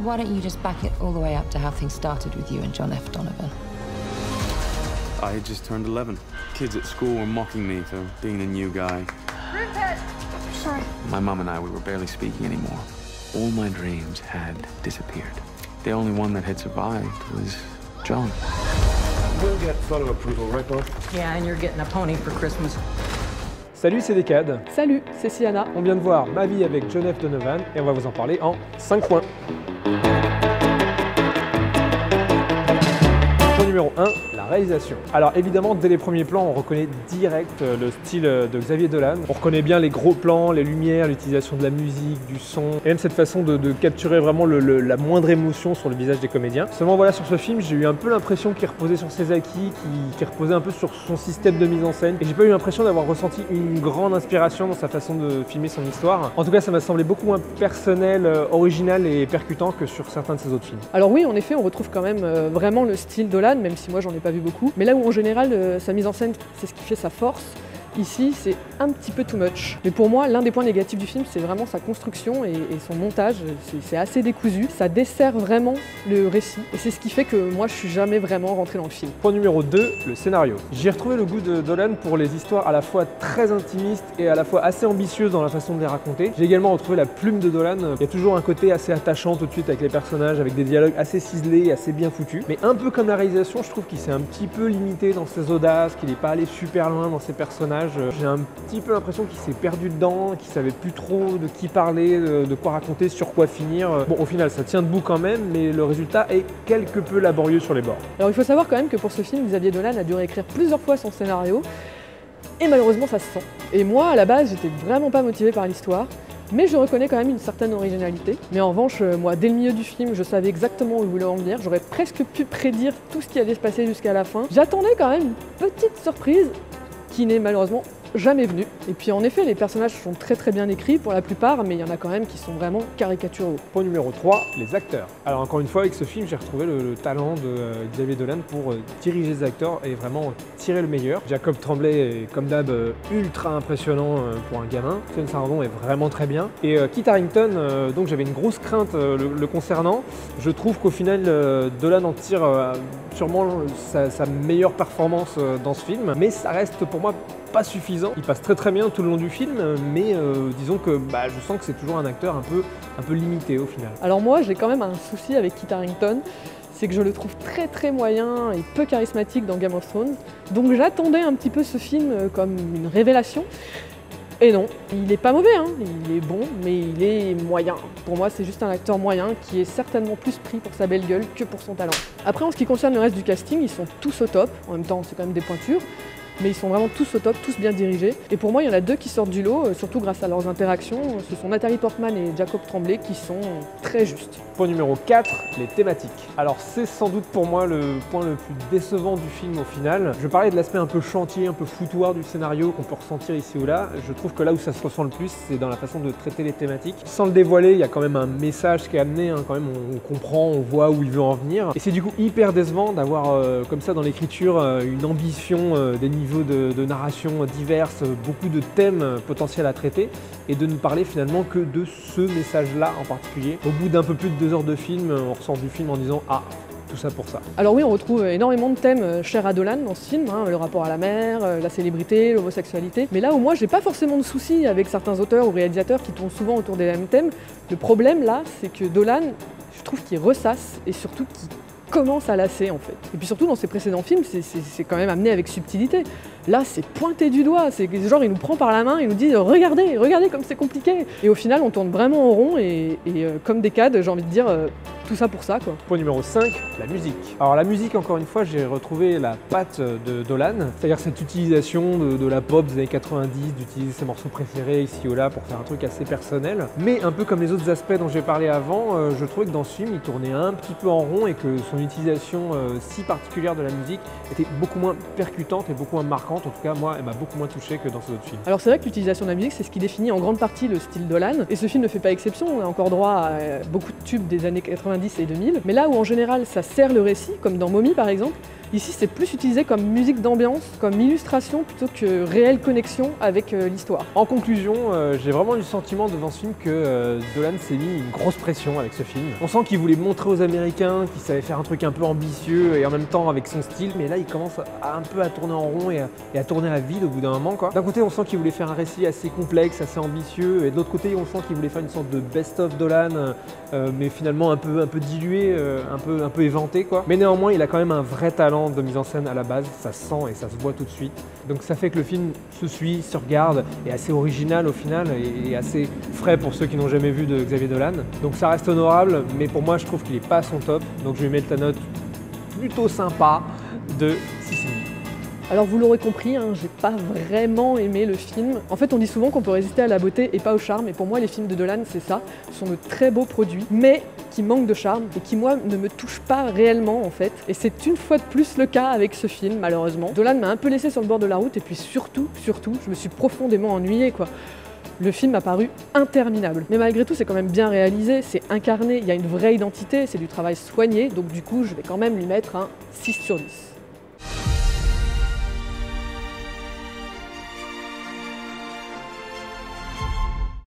Why don't you just back it all the way up to how things started with you and John F. Donovan? I had just turned 11. Kids at school were mocking me for being a new guy. Rupert! Sorry. My mom and I, we were barely speaking anymore. All my dreams had disappeared. The only one that had survived was John. We'll get photo approval, right, Bob? Yeah, and you're getting a pony for Christmas. Salut, c'est Decade. Salut, c'est Sienna. On vient de voir Ma vie avec John F. Donovan et on va vous en parler en 5 points. Point numéro 1, la réalisation. Alors évidemment, dès les premiers plans, on reconnaît direct le style de Xavier Dolan. On reconnaît bien les gros plans, les lumières, l'utilisation de la musique, du son, et même cette façon de capturer vraiment la moindre émotion sur le visage des comédiens. Seulement voilà, sur ce film, j'ai eu un peu l'impression qu'il reposait sur ses acquis, qu'il reposait un peu sur son système de mise en scène, et j'ai pas eu l'impression d'avoir ressenti une grande inspiration dans sa façon de filmer son histoire. En tout cas, ça m'a semblé beaucoup moins personnel, original et percutant que sur certains de ses autres films. Alors oui, en effet, on retrouve quand même vraiment le style Dolan, même si moi j'en ai pas vu beaucoup. Mais là où en général, sa mise en scène, c'est ce qui fait sa force, ici c'est un petit peu too much. Mais pour moi, l'un des points négatifs du film, c'est vraiment sa construction et son montage. C'est assez décousu, ça dessert vraiment le récit. Et c'est ce qui fait que moi je suis jamais vraiment rentrée dans le film. Point numéro 2, le scénario. J'ai retrouvé le goût de Dolan pour les histoires à la fois très intimistes et à la fois assez ambitieuses dans la façon de les raconter. J'ai également retrouvé la plume de Dolan. Il y a toujours un côté assez attachant tout de suite avec les personnages, avec des dialogues assez ciselés, assez bien foutus. Mais un peu comme la réalisation, je trouve qu'il s'est un petit peu limité dans ses audaces, qu'il n'est pas allé super loin dans ses personnages. J'ai un petit peu l'impression qu'il s'est perdu dedans, qu'il savait plus trop de qui parler, de quoi raconter, sur quoi finir. Bon, au final, ça tient debout quand même, mais le résultat est quelque peu laborieux sur les bords. Alors il faut savoir quand même que pour ce film, Xavier Dolan a dû réécrire plusieurs fois son scénario, et malheureusement ça se sent. Et moi, à la base, j'étais vraiment pas motivée par l'histoire, mais je reconnais quand même une certaine originalité. Mais en revanche, moi, dès le milieu du film, je savais exactement où il voulait en venir. J'aurais presque pu prédire tout ce qui allait se passer jusqu'à la fin. J'attendais quand même une petite surprise qui n'est malheureusement jamais venu. Et puis en effet, les personnages sont très bien écrits pour la plupart, mais il y en a quand même qui sont vraiment caricaturaux. Point numéro 3, les acteurs. Alors encore une fois, avec ce film, j'ai retrouvé le talent de Xavier Dolan pour diriger les acteurs et vraiment tirer le meilleur. Jacob Tremblay est comme d'hab ultra impressionnant pour un gamin. Ken Sarandon est vraiment très bien. Et Kit Harington, donc j'avais une grosse crainte le concernant. Je trouve qu'au final, Dolan en tire sûrement sa meilleure performance dans ce film, mais ça reste pour moi pas suffisant. Il passe très bien tout le long du film, mais disons que je sens que c'est toujours un acteur un peu limité au final. Alors moi, j'ai quand même un souci avec Kit Harington, c'est que je le trouve très moyen et peu charismatique dans Game of Thrones. Donc j'attendais un petit peu ce film comme une révélation. Et non, il est pas mauvais, hein. Il est bon, mais il est moyen. Pour moi, c'est juste un acteur moyen qui est certainement plus pris pour sa belle gueule que pour son talent. Après, en ce qui concerne le reste du casting, ils sont tous au top. En même temps, c'est quand même des pointures. Mais ils sont vraiment tous au top, tous bien dirigés. Et pour moi, il y en a deux qui sortent du lot, surtout grâce à leurs interactions. Ce sont Nathalie Portman et Jacob Tremblay qui sont très justes. Point numéro 4, les thématiques. Alors c'est sans doute pour moi le point le plus décevant du film au final. Je parlais de l'aspect un peu chantier, un peu foutoir du scénario qu'on peut ressentir ici ou là. Je trouve que là où ça se ressent le plus, c'est dans la façon de traiter les thématiques. Sans le dévoiler, il y a quand même un message qui est amené, hein, quand même on comprend, on voit où il veut en venir. Et c'est du coup hyper décevant d'avoir comme ça dans l'écriture une ambition, des niveaux de narration diverses, beaucoup de thèmes potentiels à traiter et de ne parler finalement que de ce message-là en particulier. Au bout d'un peu plus de 2 heures de film, on ressort du film en disant « Ah, tout ça pour ça ». Alors oui, on retrouve énormément de thèmes chers à Dolan dans ce film, hein, le rapport à la mer, la célébrité, l'homosexualité. Mais là où moi j'ai pas forcément de soucis avec certains auteurs ou réalisateurs qui tournent souvent autour des mêmes thèmes, le problème là, c'est que Dolan, je trouve qu'il ressasse et surtout qu'il commence à lasser en fait. Et puis surtout dans ses précédents films, c'est quand même amené avec subtilité. Là, c'est pointé du doigt, c'est genre il nous prend par la main, il nous dit regardez comme c'est compliqué. Et au final, on tourne vraiment en rond et comme Decade, j'ai envie de dire tout ça pour ça quoi. Point numéro 5, la musique. Alors la musique, encore une fois, j'ai retrouvé la patte de Dolan, c'est-à-dire cette utilisation de la pop des années 90, d'utiliser ses morceaux préférés ici ou là pour faire un truc assez personnel. Mais un peu comme les autres aspects dont j'ai parlé avant, je trouvais que dans ce film, il tournait un petit peu en rond et que son utilisation si particulière de la musique était beaucoup moins percutante et beaucoup moins marquante. En tout cas, moi, elle m'a beaucoup moins touché que dans ces autres films. Alors c'est vrai que l'utilisation de la musique, c'est ce qui définit en grande partie le style Dolan. Et ce film ne fait pas exception, on a encore droit à beaucoup de tubes des années 90 90 et 2000. Mais là où en général ça sert le récit, comme dans Mommy par exemple, ici c'est plus utilisé comme musique d'ambiance, comme illustration plutôt que réelle connexion avec l'histoire. En conclusion, j'ai vraiment eu le sentiment devant ce film que Dolan s'est mis une grosse pression avec ce film. On sent qu'il voulait montrer aux Américains qu'il savait faire un truc un peu ambitieux et en même temps avec son style, mais là il commence un peu à tourner en rond et à tourner à vide au bout d'un moment, quoi. D'un côté on sent qu'il voulait faire un récit assez complexe, assez ambitieux, et de l'autre côté on sent qu'il voulait faire une sorte de best-of Dolan, mais finalement un peu dilué, un peu éventé, quoi. Mais néanmoins il a quand même un vrai talent de mise en scène à la base, ça se sent et ça se voit tout de suite. Donc ça fait que le film se suit, se regarde, est assez original au final et assez frais pour ceux qui n'ont jamais vu de Xavier Dolan. Donc ça reste honorable, mais pour moi je trouve qu'il n'est pas à son top. Donc je vais mettre la note plutôt sympa de 6,5. Alors vous l'aurez compris, hein, j'ai pas vraiment aimé le film. En fait on dit souvent qu'on peut résister à la beauté et pas au charme, et pour moi les films de Dolan c'est ça, ce sont de très beaux produits, mais qui manquent de charme et qui moi ne me touchent pas réellement en fait. Et c'est une fois de plus le cas avec ce film malheureusement. Dolan m'a un peu laissé sur le bord de la route et puis surtout, je me suis profondément ennuyée quoi. Le film m'a paru interminable. Mais malgré tout, c'est quand même bien réalisé, c'est incarné, il y a une vraie identité, c'est du travail soigné, donc du coup, je vais quand même lui mettre un 6 sur 10.